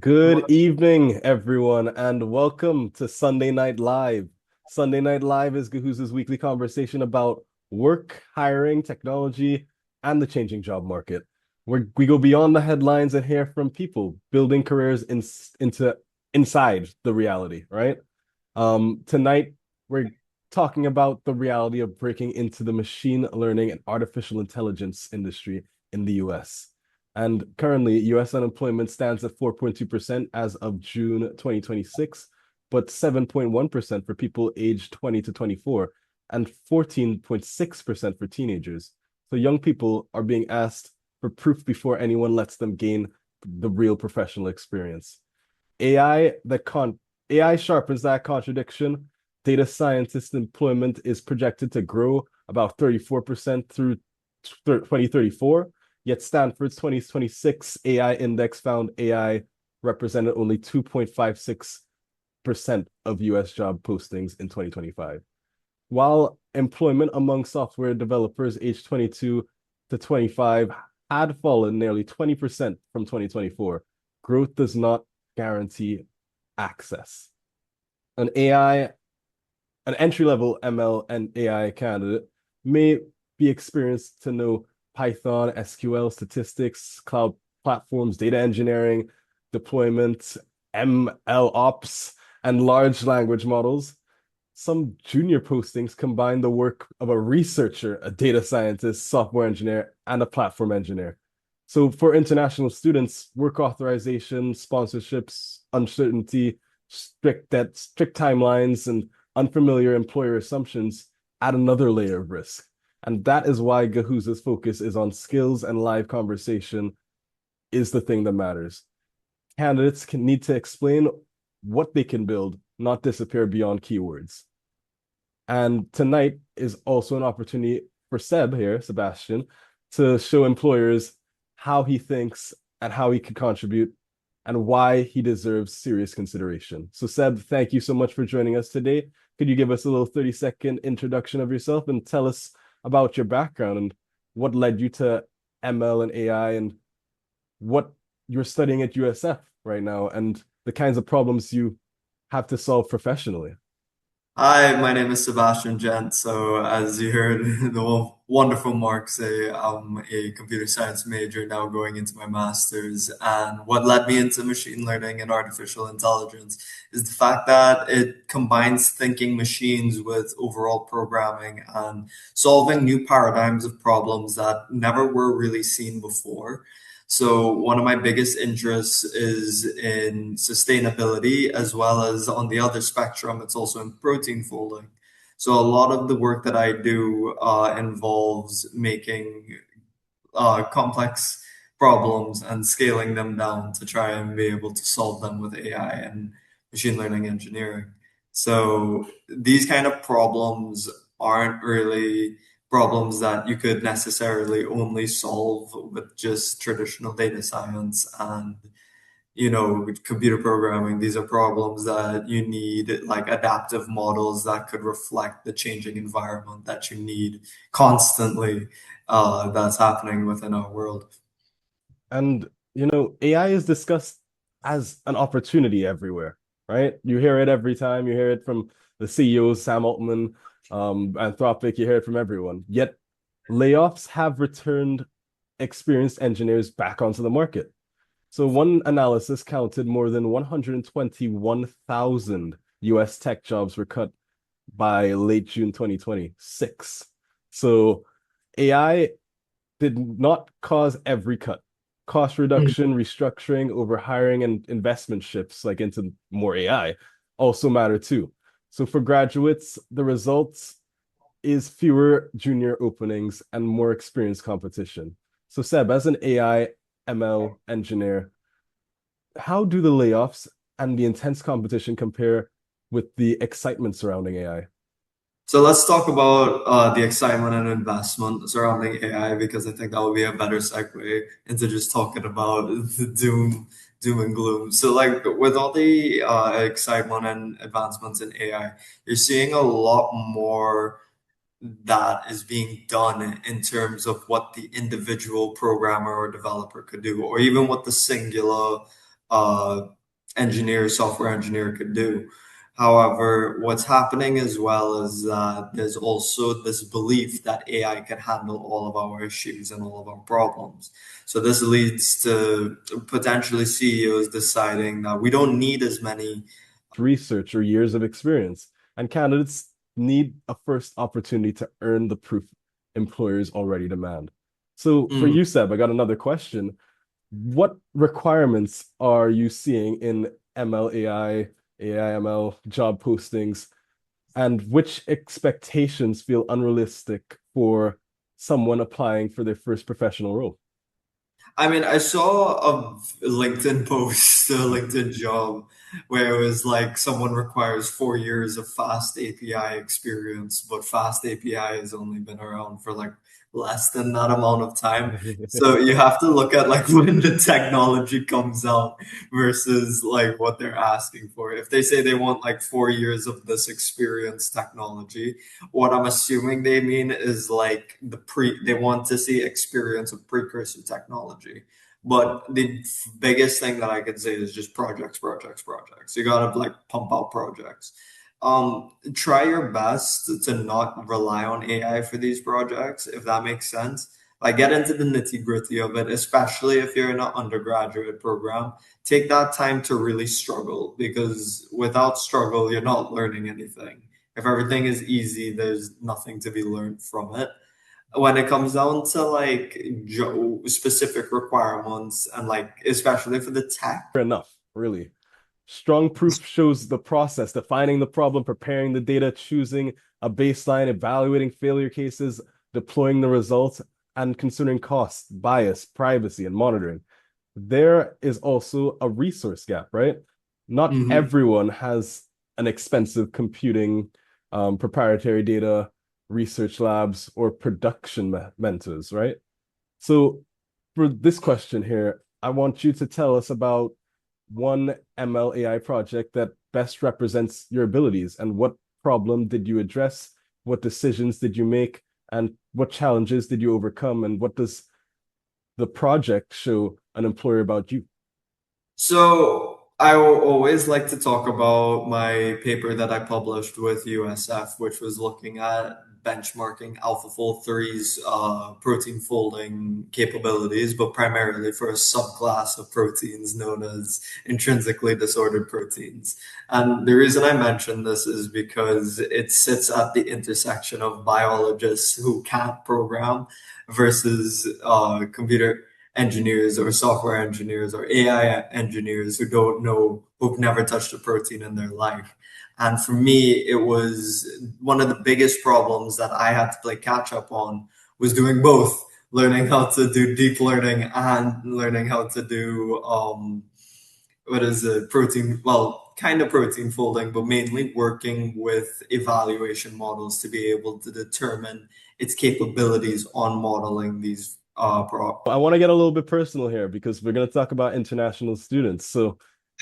Good evening, everyone, and welcome to Sunday Night Live. Sunday Night Live is Guhuza's weekly conversation about work, hiring, technology, and the changing job market. We go beyond the headlines and hear from people building careers into inside the reality, right? Tonight, we're talking about the reality of breaking into the machine learning and artificial intelligence industry in the US. And currently, US unemployment stands at 4.2% as of June 2026, but 7.1% for people aged 20 to 24 and 14.6% for teenagers. So young people are being asked for proof before anyone lets them gain the real professional experience. AI that con AI sharpens that contradiction. Data scientist employment is projected to grow about 34% through 2034. Yet Stanford's 2026 AI index found AI represented only 2.56% of US job postings in 2025. While employment among software developers aged 22 to 25 had fallen nearly 20% from 2024, growth does not guarantee access. An AI, an entry-level ML and AI candidate may be experienced to know Python, SQL, statistics, cloud platforms, data engineering, deployment, ML ops, and large language models. Some junior postings combine the work of a researcher, a data scientist, software engineer, and a platform engineer. So for international students, work authorization, sponsorships, uncertainty, strict timelines, and unfamiliar employer assumptions add another layer of risk. And that is why Guhuza's focus is on skills and live conversation is the thing that matters. Candidates can need to explain what they can build, not disappear beyond keywords. And tonight is also an opportunity for Sebastian, to show employers how he thinks and how he could contribute and why he deserves serious consideration. So, Seb, thank you so much for joining us today. Could you give us a little 30-second introduction of yourself and tell us about your background and what led you to ML and AI and what you're studying at USF right now and the kinds of problems you have to solve professionally? Hi, my name is Sebastian Ghent. So, as you heard the wonderful Mark say, I'm a computer science major now going into my master's. And what led me into machine learning and artificial intelligence is the fact that it combines thinking machines with overall programming and solving new paradigms of problems that never were really seen before. So one of my biggest interests is in sustainability, as well as on the other spectrum, it's also in protein folding. So a lot of the work that I do involves making complex problems and scaling them down to try and be able to solve them with AI and machine learning engineering. So these kind of problems aren't really problems that you could necessarily only solve with just traditional data science and with computer programming. These are problems that you need like adaptive models that could reflect the changing environment that you need constantly, that's happening within our world. And AI is discussed as an opportunity everywhere, right? You hear it every time. You hear it from the CEO, Sam Altman, Anthropic. You hear it from everyone. Yet layoffs have returned experienced engineers back onto the market. So one analysis counted more than 121,000 US tech jobs were cut by late June 2026. So AI did not cause every cut. Cost reduction, restructuring, over hiring, and investment shifts like into more AI also matter too. So for graduates, the results is fewer junior openings and more experienced competition. So Seb, as an AI ML engineer, how do the layoffs and the intense competition compare with the excitement surrounding AI? So let's talk about the excitement and investment surrounding AI, because I think that would be a better segue into just talking about the doom and gloom. So like with all the excitement and advancements in AI, you're seeing a lot more that is being done in terms of what the individual programmer or developer could do, or even what the singular uh, engineer, software engineer could do. However, what's happening as well is that there's also this belief that AI can handle all of our issues and all of our problems. So this leads to potentially CEOs deciding that we don't need as many. Research or years of experience, and candidates need a first opportunity to earn the proof employers already demand. So for Mm. you, Seb, I got another question. What requirements are you seeing in ML, AI, ML job postings, and which expectations feel unrealistic for someone applying for their first professional role? I mean, I saw a LinkedIn post, a LinkedIn job, where it was like someone requires 4 years of fast API experience, but fast API has only been around for like less than that amount of time. So you have to look at like when the technology comes out versus like what they're asking for. If they say they want like 4 years of this experience technology, what I'm assuming they mean is like they want to see experience of precursor technology. But the biggest thing that I could say is just projects, projects, projects. You gotta like pump out projects. Try your best to not rely on AI for these projects, if that makes sense. Like get into the nitty gritty of it, especially if you're in an undergraduate program. Take that time to really struggle because without struggle, you're not learning anything. If everything is easy, there's nothing to be learned from it. When it comes down to like specific requirements and like especially for the tech. Enough, really. Strong proof shows the process, defining the problem, preparing the data, choosing a baseline, evaluating failure cases, deploying the results, and considering cost, bias, privacy, and monitoring. There is also a resource gap, right? Not Mhm. everyone has an expensive computing, proprietary data, research labs, or production mentors, right? So for this question here, I want you to tell us about one ML AI project that best represents your abilities and what problem did you address? What decisions did you make? And what challenges did you overcome? And what does the project show an employer about you? So I will always like to talk about my paper that I published with USF, which was looking at benchmarking AlphaFold 3's protein folding capabilities, but primarily for a subclass of proteins known as intrinsically disordered proteins. And the reason I mention this is because it sits at the intersection of biologists who can't program versus computer engineers or software engineers or AI engineers who don't know, who've never touched a protein in their life. And for me, it was one of the biggest problems that I had to play catch up on was doing both, learning how to do deep learning and learning how to do what is it, protein, well, kind of protein folding, but mainly working with evaluation models to be able to determine its capabilities on modeling these I want to get a little bit personal here because we're going to talk about international students. So,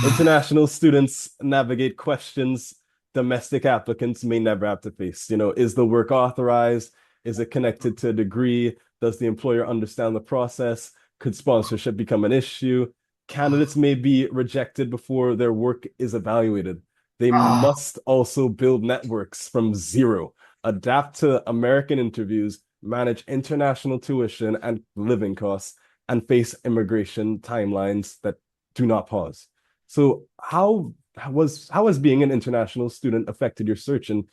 international students navigate questions domestic applicants may never have to face. Is the work authorized? Is it connected to a degree? Does the employer understand the process? Could sponsorship become an issue? Candidates may be rejected before their work is evaluated. They Ah, must also build networks from zero, adapt to American interviews, manage international tuition and living costs, and face immigration timelines that do not pause. So, how has being an international student affected your search? And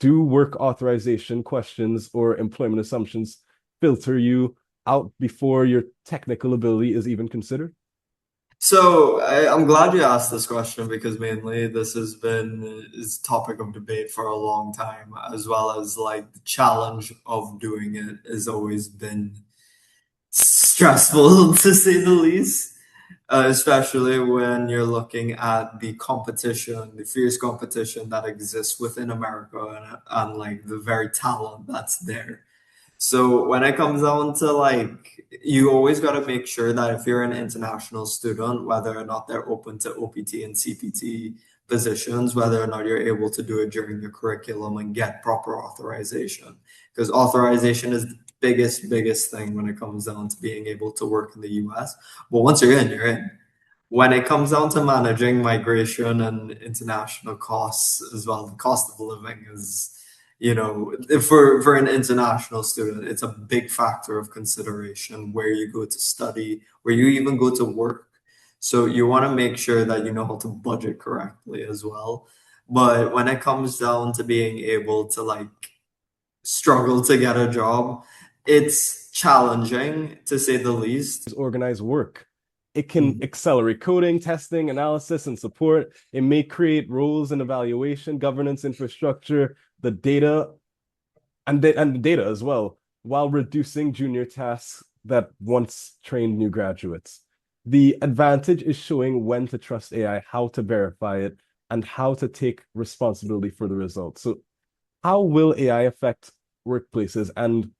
do work authorization questions or employment assumptions filter you out before your technical ability is even considered? so I'm glad you asked this question because mainly this has been is topic of debate for a long time, as well as like the challenge of doing it has always been stressful to say the least. Especially when you're looking at the competition, the fierce competition that exists within America and like the very talent that's there. So when it comes down to like, you always got to make sure that if you're an international student, whether or not they're open to OPT and CPT positions, whether or not you're able to do it during your curriculum and get proper authorization. Because authorization is the biggest thing when it comes down to being able to work in the US. But once you're in, you're in. when it comes down to managing migration and international costs as well, the cost of living is, for an international student, it's a big factor of consideration where you go to study, where you even go to work. So you want to make sure that you know how to budget correctly as well. But when it comes down to being able to like struggle to get a job, it's challenging to say the least. Organize work. It can accelerate coding, testing, analysis, and support. It may create roles and evaluation, governance, infrastructure, the data, and the data as well, while reducing junior tasks that once trained new graduates. The advantage is showing when to trust AI, how to verify it, and how to take responsibility for the results. So, how will AI affect workplaces and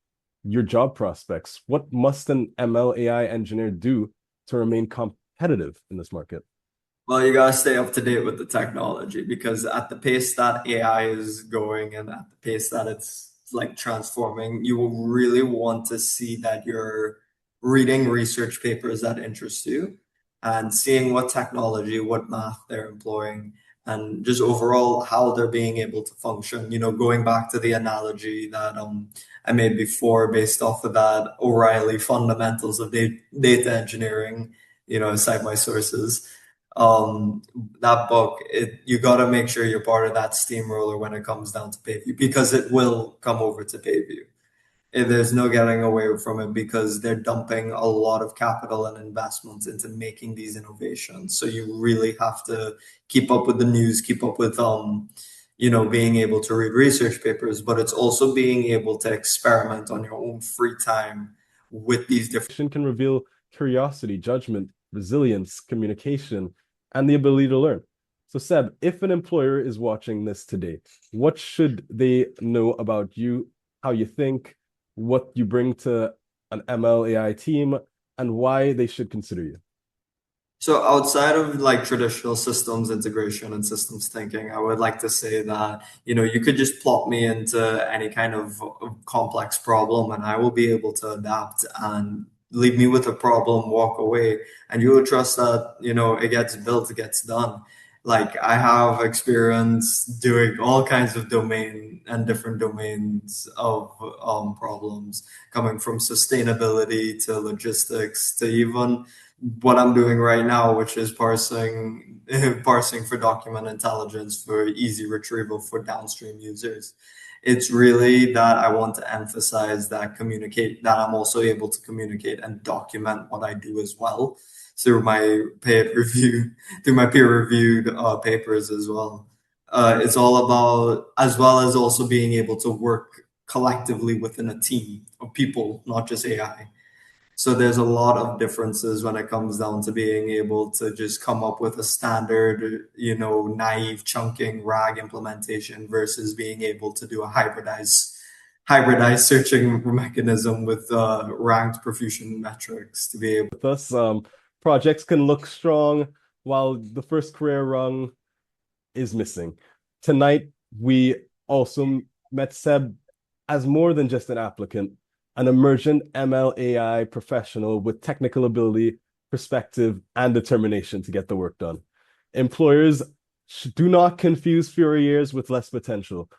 your job prospects? What must an ML AI engineer do to remain competitive in this market? Well, you gotta stay up to date with the technology because at the pace that AI is going and at the pace that it's like transforming, you will really want to see that you're reading research papers that interest you and seeing what technology, what math they're employing, and just overall how they're being able to function. Going back to the analogy that I made before based off of that O'Reilly fundamentals of data engineering, cite my sources. um that book, you got to make sure you're part of that steamroller when it comes down to pay view because it will come over to pay view. And there's no getting away from it because they're dumping a lot of capital and investments into making these innovations. So you really have to keep up with the news, keep up with being able to read research papers, but it's also being able to experiment on your own free time with these different. Can reveal curiosity, judgment, resilience, communication, and the ability to learn. So, Seb, if an employer is watching this today, what should they know about you, how you think, what you bring to an ML AI team, and why they should consider you? So outside of like traditional systems integration and systems thinking, I would like to say that, you could just plop me into any kind of complex problem and I will be able to adapt and leave me with a problem, walk away, and you will trust that, it gets built, it gets done. Like I have experience doing all kinds of domain and different domains of problems, coming from sustainability to logistics to even what I'm doing right now, which is parsing for document intelligence for easy retrieval for downstream users. It's really that I want to emphasize that I'm also able to communicate and document what I do as well through my peer review, through my peer reviewed papers as well. It's all about, as well as also being able to work collectively within a team of people, not just AI. So there's a lot of differences when it comes down to being able to just come up with a standard, naive chunking RAG implementation versus being able to do a hybridized searching mechanism with ranked perfusion metrics to be able. With us, projects can look strong while the first career rung is missing. Tonight, we also met Seb as more than just an applicant, an emergent ML AI professional with technical ability, perspective, and determination to get the work done. Employers do not confuse fewer years with less potential.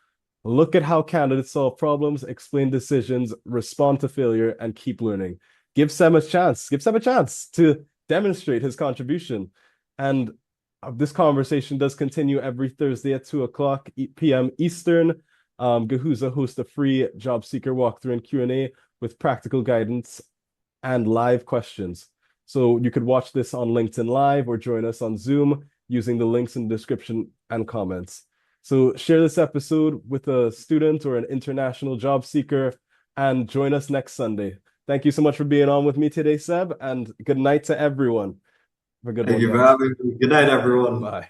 Look at how candidates solve problems, explain decisions, respond to failure, and keep learning. Give Seb a chance. Give Seb a chance to demonstrate his contribution. And this conversation does continue every Thursday at 2:00 p.m. Eastern. Guhuza hosts a free job seeker walkthrough and Q&A with practical guidance and live questions. So you could watch this on LinkedIn Live or join us on Zoom using the links in the description and comments. So share this episode with a student or an international job seeker and join us next Sunday. Thank you so much for being on with me today, Seb, and good night to everyone. Have a good Thank one, you for guys. having me. Good night, everyone. Bye.